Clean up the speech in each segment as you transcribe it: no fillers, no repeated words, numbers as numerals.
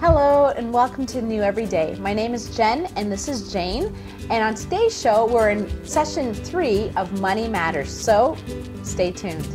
Hello and welcome to New Everyday. My name is Jen and this is Jane. And on today's show, we're in session 3 of Money Matters. So stay tuned.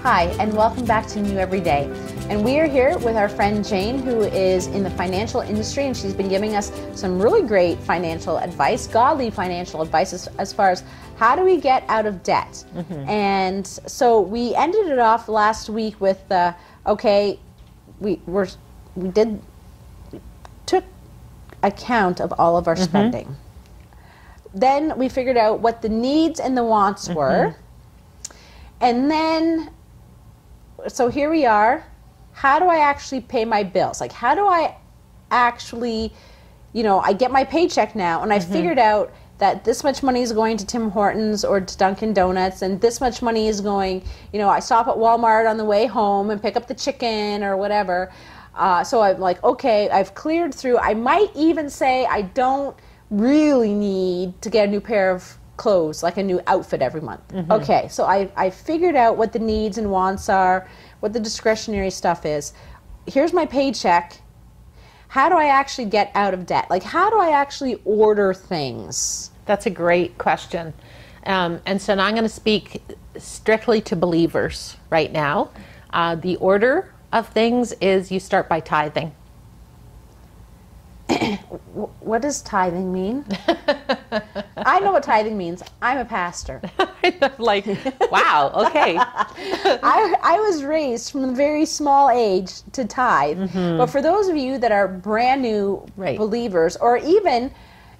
Hi, and welcome back to New Everyday. And we are here with our friend Jane, who is in the financial industry, and she's been giving us some really great financial advice, godly financial advice, as far as how do we get out of debt. And so we ended it off last week with, we took account of all of our spending. Then we figured out what the needs and the wants were. And then, so here we are. How do I actually pay my bills? Like, how do I actually, I get my paycheck now, and I figured out that this much money is going to Tim Hortons or to Dunkin' Donuts, and this much money is going, I stop at Walmart on the way home and pick up the chicken or whatever. So I'm like, okay, I've cleared through. I might even say I don't really need to get a new pair of clothes, like a new outfit every month. Okay, so I figured out what the needs and wants are, what the discretionary stuff is. Here's my paycheck. How do I actually get out of debt? Like, how do I actually order things? That's a great question. And so now I'm going to speak strictly to believers right now. The order of things is you start by tithing. What does tithing mean? I know what tithing means. I'm a pastor. Like, wow, okay. I was raised from a very small age to tithe. But for those of you that are brand new believers, or even,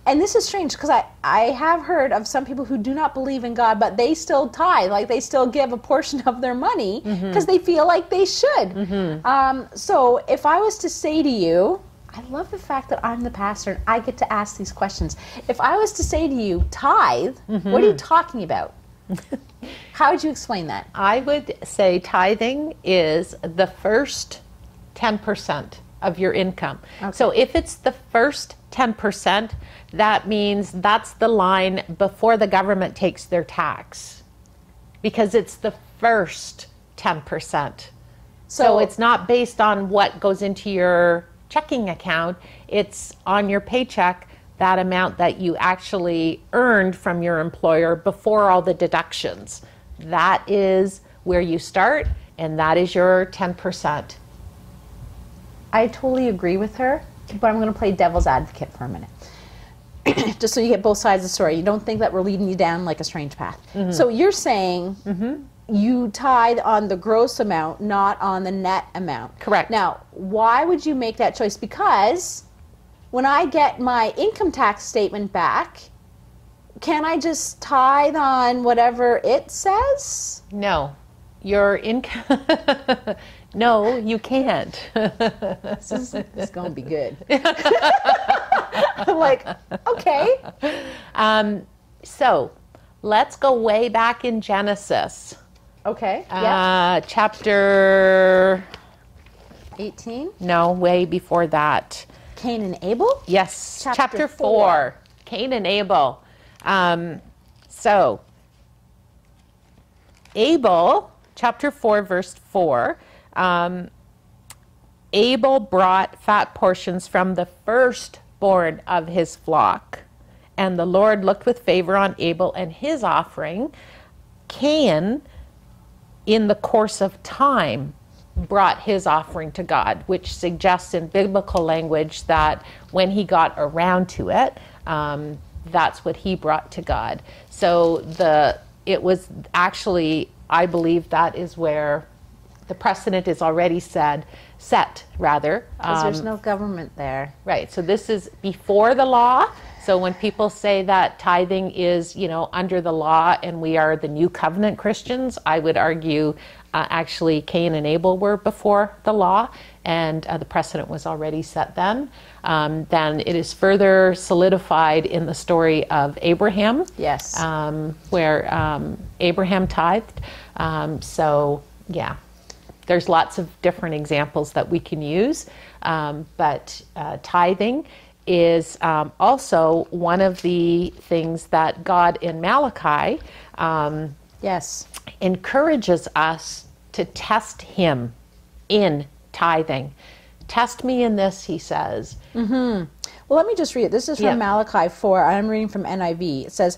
and this is strange because I have heard of some people who do not believe in God, but they still tithe, like they still give a portion of their money because they feel like they should. So if I was to say to you, I love the fact that I'm the pastor and I get to ask these questions. If I was to say to you, tithe, what are you talking about? How would you explain that? I would say tithing is the first 10% of your income. Okay. So if it's the first 10%, that means that's the line before the government takes their tax, because it's the first 10%. So it's not based on what goes into your checking account, it's on your paycheck, that amount that you actually earned from your employer before all the deductions. That is where you start, and that is your 10%. I totally agree with her, but I'm going to play devil's advocate for a minute. Just so you get both sides of the story. You don't think that we're leading you down like a strange path. So you're saying you tithe on the gross amount, not on the net amount. Correct. Now, why would you make that choice? Because when I get my income tax statement back, can I just tithe on whatever it says? No. Your income... No, you can't. This is going to be good. I'm like, okay. So, let's go way back in Genesis. Okay. Chapter 18? No, way before that. Cain and Abel? Yes. Chapter 4. Cain and Abel. So, Abel, chapter 4, verse 4. Abel brought fat portions from the firstborn of his flock, and the Lord looked with favor on Abel and his offering. Cain, in the course of time, brought his offering to God, which suggests in biblical language that when he got around to it, that's what he brought to God. So it was actually, I believe that is where the precedent is already set. Because there's no government there. Right. So this is before the law. So when people say that tithing is, under the law and we are the new covenant Christians, I would argue actually Cain and Abel were before the law, and the precedent was already set then. Then it is further solidified in the story of Abraham. Yes. Where Abraham tithed. So, yeah, there's lots of different examples that we can use. But tithing is also one of the things that God in Malachi yes. encourages us to test him in tithing. Test me in this, he says. Well, let me just read it. This is from Malachi 4. I'm reading from NIV. It says,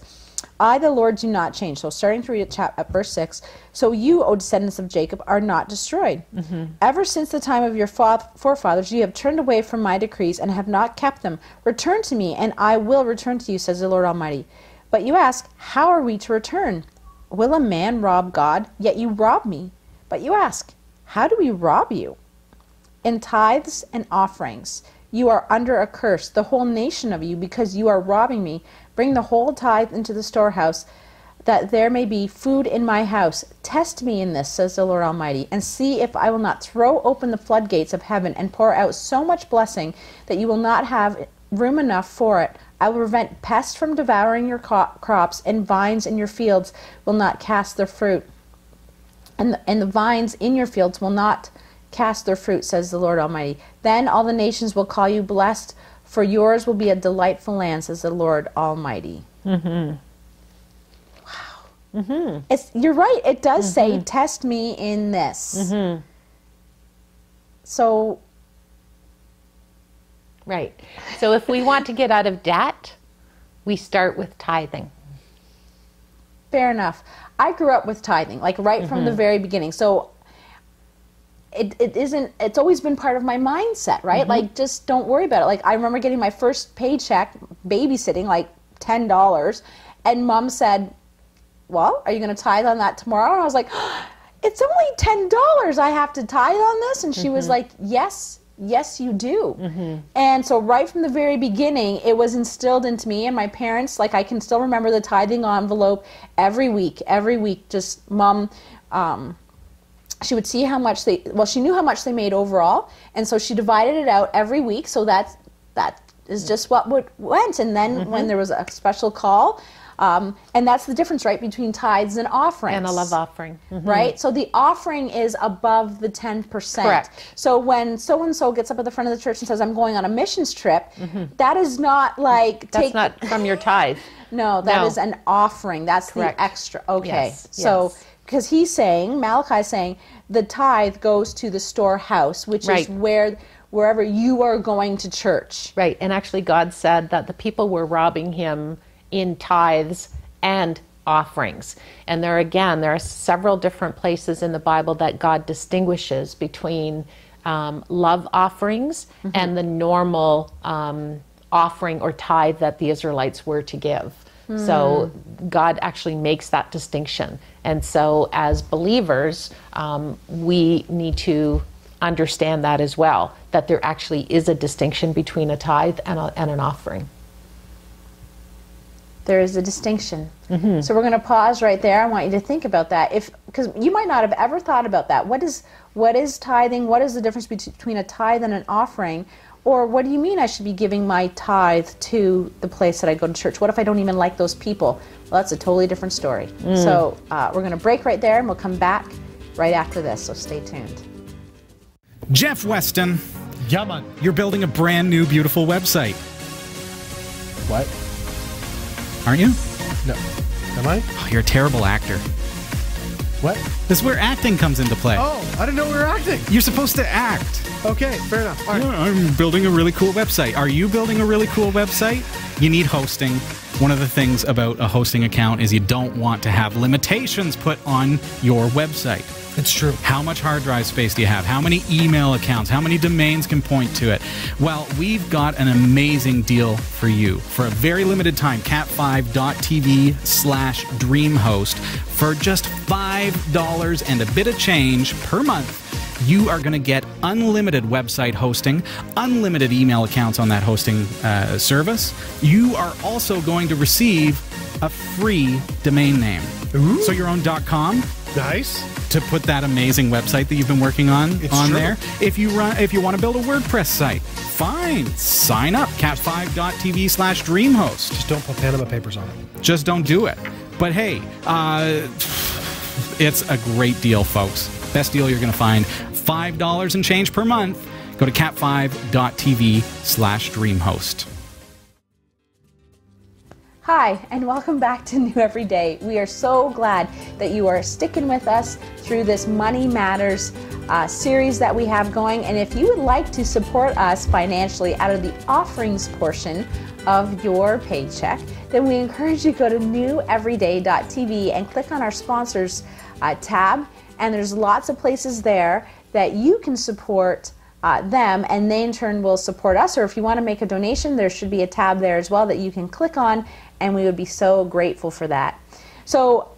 I, the Lord, do not change. So starting to read it at verse 6. So you, O descendants of Jacob, are not destroyed. Ever since the time of your forefathers, you have turned away from my decrees and have not kept them. Return to me, and I will return to you, says the Lord Almighty. But you ask, how are we to return? Will a man rob God? Yet you rob me. But you ask, how do we rob you? In tithes and offerings. You are under a curse, the whole nation of you, because you are robbing me. Bring the whole tithe into the storehouse, that there may be food in my house. Test me in this, says the Lord Almighty, and see if I will not throw open the floodgates of heaven and pour out so much blessing that you will not have room enough for it. I will prevent pests from devouring your crops, and vines in your fields will not cast their fruit. And the vines in your fields will not cast their fruit, says the Lord Almighty. Then all the nations will call you blessed, for yours will be a delightful land, says the Lord Almighty. Wow. You're right. It does say, test me in this. So... Right. So if we want to get out of debt, we start with tithing. Fair enough. I grew up with tithing, like right from the very beginning. So it's always been part of my mindset, right? Like, just don't worry about it. Like, I remember getting my first paycheck, babysitting, like $10, and Mom said, well, are you going to tithe on that tomorrow? And I was like, it's only $10 I have to tithe on this? And she was like, yes, you do. And so right from the very beginning, it was instilled into me, and my parents, like, I can still remember the tithing envelope every week, just Mom, she would see how much she knew how much they made overall, and so she divided it out every week, so that is just what went. And then when there was a special call, and that's the difference, right, between tithes and offerings. And a love offering. Right? So the offering is above the 10%. Correct. So when so-and-so gets up at the front of the church and says, I'm going on a missions trip, that is not like... That's not from your tithe. No, that is an offering. That's Correct. The extra. Okay. Yes. So, because he's saying, Malachi's saying, the tithe goes to the storehouse, which is wherever you are going to church. Right. And actually God said that the people were robbing him in tithes and offerings. And there are several different places in the Bible that God distinguishes between love offerings and the normal offering or tithe that the Israelites were to give. So God actually makes that distinction. And so as believers, we need to understand that as well, that there actually is a distinction between a tithe and an offering. There is a distinction. So we're going to pause right there. I want you to think about that, because you might not have ever thought about that. What is tithing? What is the difference between a tithe and an offering? Or what do you mean I should be giving my tithe to the place that I go to church? What if I don't even like those people? Well, that's a totally different story. So we're going to break right there, and we'll come back right after this. So stay tuned. Jeff Weston. Yeah, man. You're building a brand new, beautiful website. What? Aren't you? No. Am I? Oh, you're a terrible actor. What? This is where acting comes into play. Oh, I didn't know we were acting. You're supposed to act. Okay, fair enough. All right. Yeah, I'm building a really cool website. Are you building a really cool website? You need hosting. One of the things about a hosting account is you don't want to have limitations put on your website. It's true. How much hard drive space do you have? How many email accounts? How many domains can point to it? Well, we've got an amazing deal for you. For a very limited time, cat5.tv/dreamhost, for just $5 and a bit of change per month, you are going to get unlimited website hosting, unlimited email accounts on that hosting service. You are also going to receive a free domain name. Ooh. So your own .com, Nice. to put that amazing website that you've been working on It's on true. there. If you want to build a WordPress site, fine. Sign up, cat5.tv/dreamhost. Just don't put Panama Papers on it. Just don't do it. But hey, it's a great deal, folks. Best deal you're going to find. $5 and change per month. Go to cat5.tv/dreamhost. Hi, and welcome back to New Every Day. We are so glad that you are sticking with us through this Money Matters series that we have going. And if you would like to support us financially out of the offerings portion of your paycheck, then we encourage you to go to neweveryday.tv and click on our sponsors tab. And there's lots of places there that you can support them, and they in turn will support us. Or if you want to make a donation, there should be a tab there as well that you can click on, and we would be so grateful for that. So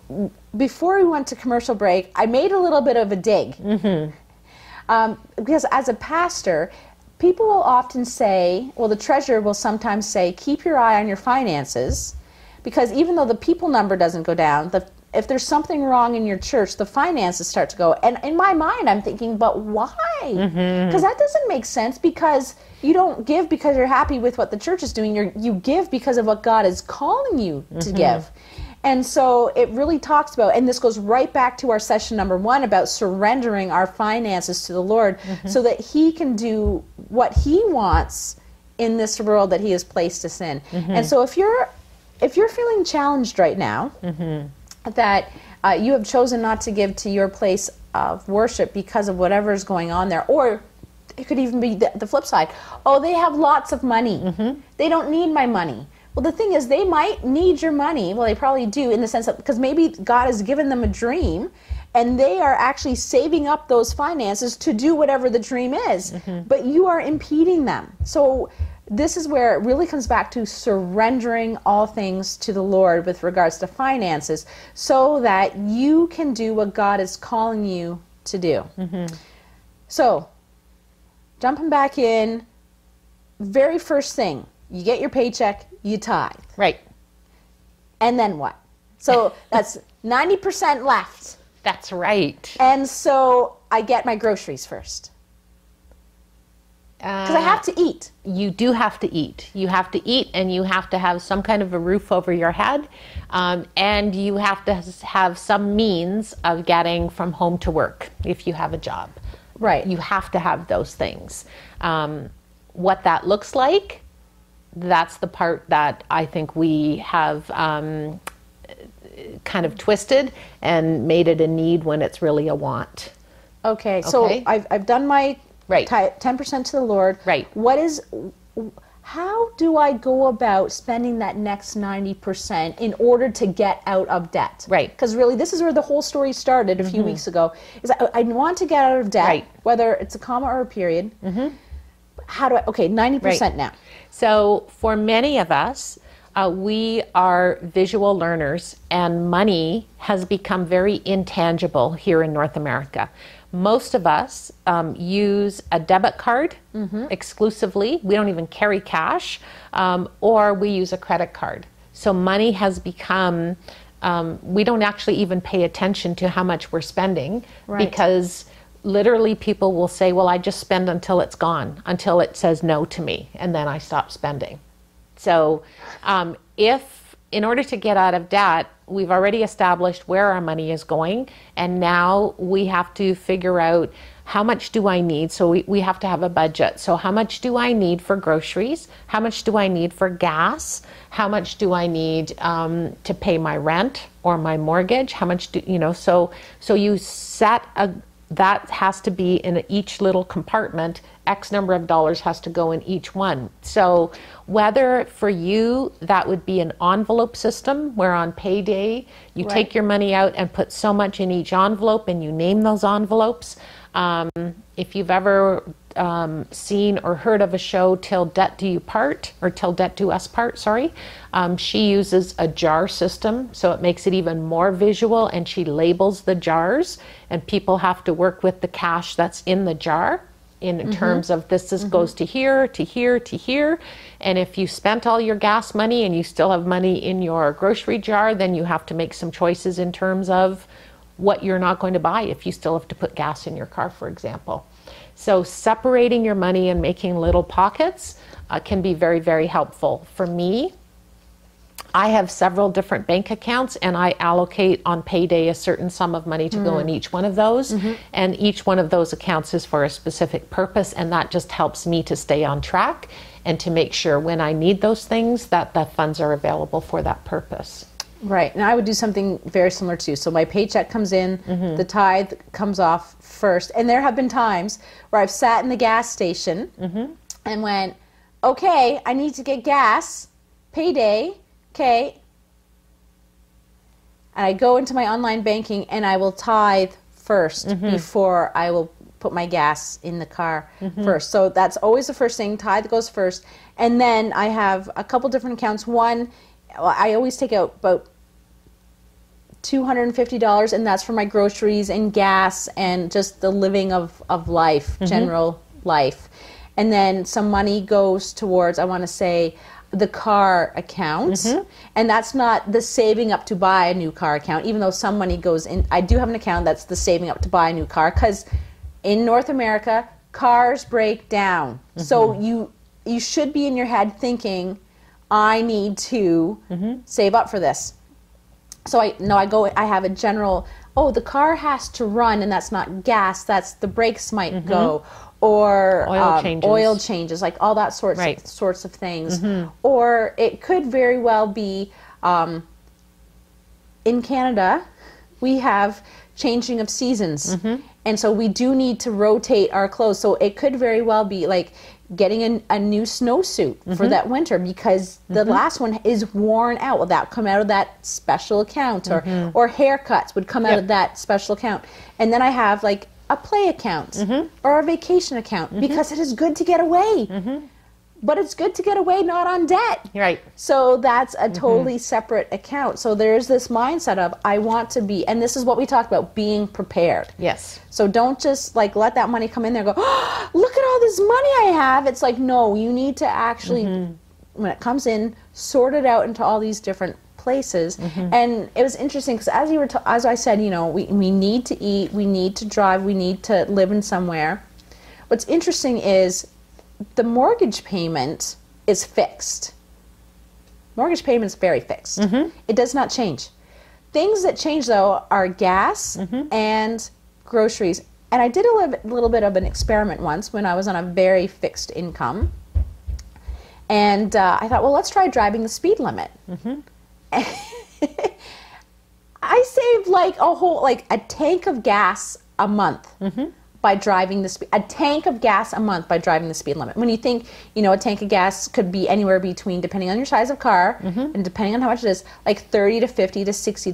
before we went to commercial break, I made a little bit of a dig. Because as a pastor, people will often say, well, the treasurer will sometimes say, keep your eye on your finances, because even though the people number doesn't go down, if there's something wrong in your church, the finances start to go. And in my mind, I'm thinking, but why? Because that doesn't make sense, because you don't give because you're happy with what the church is doing. You give because of what God is calling you to give. And so it really talks about, and this goes right back to our session number 1 about surrendering our finances to the Lord so that He can do what He wants in this world that He has placed us in. And so if you're feeling challenged right now, that you have chosen not to give to your place of worship because of whatever is going on there, or it could even be the flip side. Oh, they have lots of money. They don't need my money. Well, the thing is, they might need your money. Well, they probably do, in the sense that because maybe God has given them a dream, and they are actually saving up those finances to do whatever the dream is, but you are impeding them. So this is where it really comes back to surrendering all things to the Lord with regards to finances, so that you can do what God is calling you to do. So, jumping back in, very first thing, you get your paycheck, you tithe. Right. And then what? So that's 90% left. That's right. And so I get my groceries first. Because I have to eat. You do have to eat. You have to eat, and you have to have some kind of a roof over your head, and you have to have some means of getting from home to work if you have a job. Right. You have to have those things. What that looks like, that's the part that I think we have kind of twisted and made it a need when it's really a want. Okay. So I've done my... Right. 10% to the Lord. Right. How do I go about spending that next 90% in order to get out of debt? Right. Because really, this is where the whole story started a few weeks ago. Is I want to get out of debt, Right. whether it's a comma or a period. How do I? Okay, 90% now. So for many of us, we are visual learners, and money has become very intangible here in North America. Most of us use a debit card exclusively. We don't even carry cash, or we use a credit card. So money has become, we don't actually even pay attention to how much we're spending, because literally people will say, well, I just spend until it's gone, until it says no to me, and then I stop spending. So if, in order to get out of debt, we've already established where our money is going, and now we have to figure out how much do I need. So we have to have a budget. So how much do I need for groceries? How much do I need for gas? How much do I need to pay my rent or my mortgage? How much do, so you set that has to be in each little compartment. X number of dollars has to go in each one. So whether for you that would be an envelope system where on payday you take your money out and put so much in each envelope and you name those envelopes. If you've ever seen or heard of a show, Till Debt Do You Part, or Till Debt Do Us Part, she uses a jar system, so it makes it even more visual, and she labels the jars, and people have to work with the cash that's in the jar in terms of this goes to here, to here, to here. And if you spent all your gas money and you still have money in your grocery jar, then you have to make some choices in terms of what you're not going to buy if you still have to put gas in your car, for example. So separating your money and making little pockets can be very, very helpful. For me, I have several different bank accounts, and I allocate on payday a certain sum of money to go in each one of those. And each one of those accounts is for a specific purpose, and that just helps me to stay on track and to make sure when I need those things that the funds are available for that purpose. Right, and I would do something very similar too. So my paycheck comes in, the tithe comes off first, and there have been times where I've sat in the gas station and went, okay, I need to get gas, payday, okay, and I go into my online banking and I will tithe first before I will put my gas in the car first. So that's always the first thing, tithe goes first, and then I have a couple different accounts. One, I always take out about $250, and that's for my groceries and gas and just the living of life, general life. And then some money goes towards, I want to say, the car account. And that's not the saving up to buy a new car account, even though some money goes in. I do have an account that's the saving up to buy a new car, because in North America, cars break down. So you should be in your head thinking, I need to save up for this. So I have a general, oh, the car has to run, and that's not gas, that's the brakes might go, or oil changes, like all that sorts of things. Or it could very well be, in Canada, we have changing of seasons. And so we do need to rotate our clothes. So it could very well be like getting a new snowsuit for that winter, because the last one is worn out. Well, that would come out of that special account, or haircuts would come out of that special account. And then I have like a play account or a vacation account, because it is good to get away. But it's good to get away not on debt. Right. So that's a totally separate account. So there's this mindset of, I want to be, and this is what we talked about, being prepared. Yes. So don't just like let that money come in there and go, oh, look at all this money I have. It's like, no, you need to actually, when it comes in, sort it out into all these different places. And it was interesting because as I said, you know, we need to eat, we need to drive, we need to live in somewhere. What's interesting is the mortgage payment is fixed. Mortgage payment is very fixed. It does not change. Things that change, though, are gas and groceries. And I did a little bit of an experiment once when I was on a very fixed income. And I thought, well, let's try driving the speed limit. I saved like a tank of gas a month. By driving a tank of gas a month by driving the speed limit. When you think, you know, a tank of gas could be anywhere between, depending on your size of car and depending on how much it is, like $30 to $50 to $60 to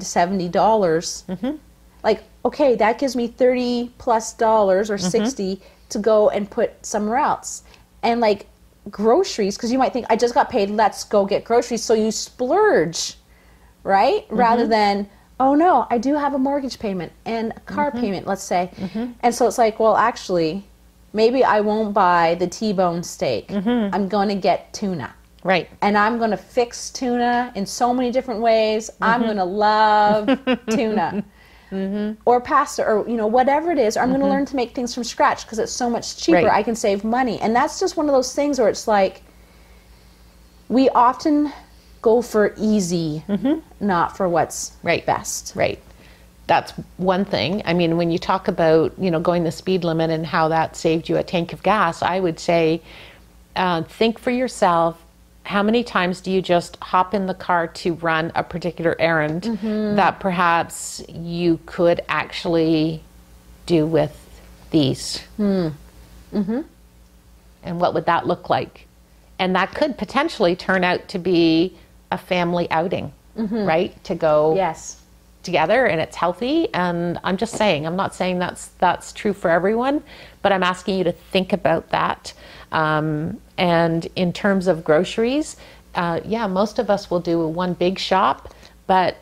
$70. Like, okay, that gives me $30+ or $60 to go and put somewhere else. And like groceries, because you might think, I just got paid, let's go get groceries. So you splurge, right? Rather than, oh no, I do have a mortgage payment and a car payment, let's say. And so it's like, well, actually, maybe I won't buy the T-bone steak. I'm going to get tuna. Right. And I'm going to fix tuna in so many different ways. I'm going to love tuna. Or pasta, or, you know, whatever it is. Or I'm going to learn to make things from scratch because it's so much cheaper. Right. I can save money. And that's just one of those things where it's like, we often go for easy, not for what's best. Right. That's one thing. I mean, when you talk about, you know, going the speed limit and how that saved you a tank of gas, I would say, think for yourself, how many times do you just hop in the car to run a particular errand that perhaps you could actually do with these? And what would that look like? And that could potentially turn out to be a family outing, right? To go together, and it's healthy. And I'm just saying, I'm not saying that's true for everyone, but I'm asking you to think about that. And in terms of groceries, most of us will do one big shop, but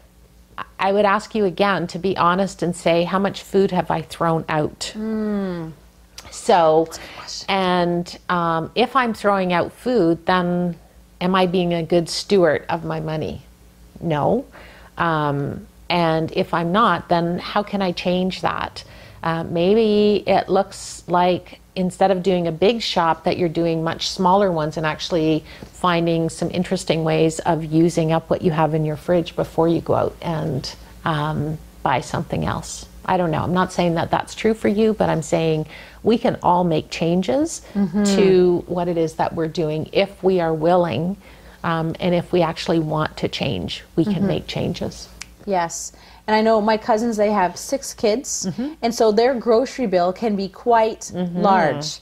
I would ask you again to be honest and say, how much food have I thrown out? So, and if I'm throwing out food, then am I being a good steward of my money? No. And if I'm not, then how can I change that? Maybe it looks like instead of doing a big shop that you're doing much smaller ones and actually finding some interesting ways of using up what you have in your fridge before you go out and buy something else. I don't know. I'm not saying that that's true for you, but I'm saying we can all make changes to what it is that we're doing if we are willing, and if we actually want to change, we can make changes. Yes. And I know my cousins, they have 6 kids, and so their grocery bill can be quite large.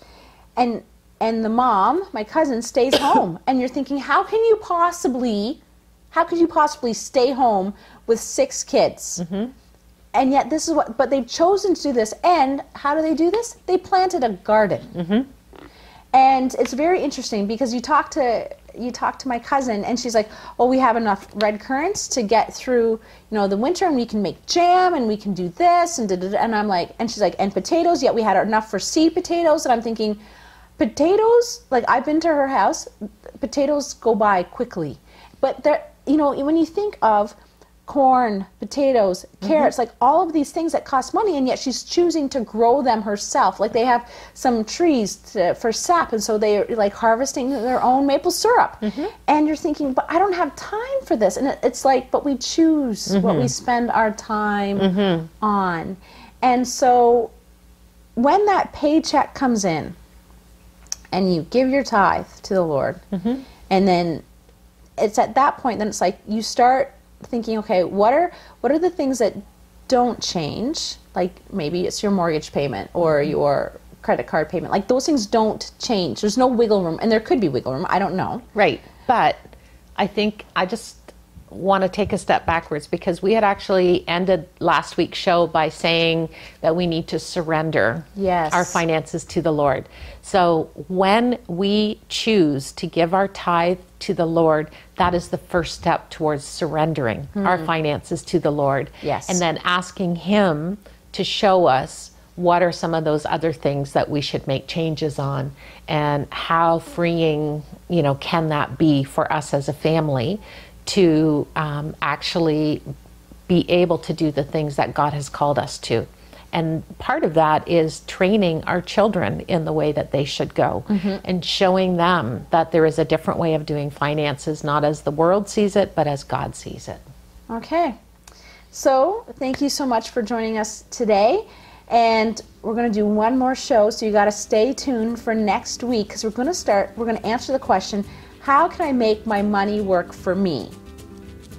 And the mom, my cousin, stays home. And you're thinking, how could you possibly stay home with 6 kids? And yet this is what, but they've chosen to do this. And how do they do this? They planted a garden. And it's very interesting because you talk to my cousin and she's like, oh, we have enough red currants to get through, the winter, and we can make jam and we can do this and and I'm like, and she's like, and potatoes, yet we had enough for seed potatoes. And I'm thinking, potatoes, like I've been to her house, potatoes go by quickly. But there, when you think of corn, potatoes, carrots, like all of these things that cost money, and yet she's choosing to grow them herself. Like they have some trees for sap, and so they're like harvesting their own maple syrup. And you're thinking, but I don't have time for this. And it's like, but we choose what we spend our time on. And so when that paycheck comes in and you give your tithe to the Lord, and then it's at that point, then it's like you start thinking, okay, what are the things that don't change? Like maybe it's your mortgage payment or your credit card payment. Like those things don't change. There's no wiggle room, and there could be wiggle room. I don't know. Right. But I think I just want to take a step backwards, because we had actually ended last week's show by saying that we need to surrender our finances to the Lord. So when we choose to give our tithe to the Lord, that is the first step towards surrendering our finances to the Lord. Yes. And then asking Him to show us what are some of those other things that we should make changes on, and how freeing, can that be for us as a family to actually be able to do the things that God has called us to. And part of that is training our children in the way that they should go, and showing them that there is a different way of doing finances, not as the world sees it, but as God sees it. Okay. So thank you so much for joining us today. And we're going to do one more show, so you got to stay tuned for next week, because we're going to answer the question, how can I make my money work for me?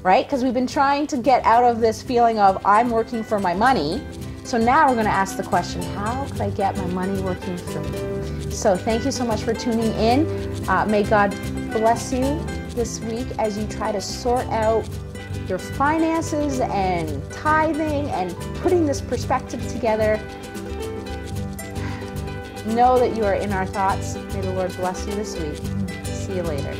Right? Because we've been trying to get out of this feeling of I'm working for my money. So now we're going to ask the question, how could I get my money working for me? So thank you so much for tuning in. May God bless you this week as you try to sort out your finances and tithing and putting this perspective together. Know that you are in our thoughts. May the Lord bless you this week. See you later.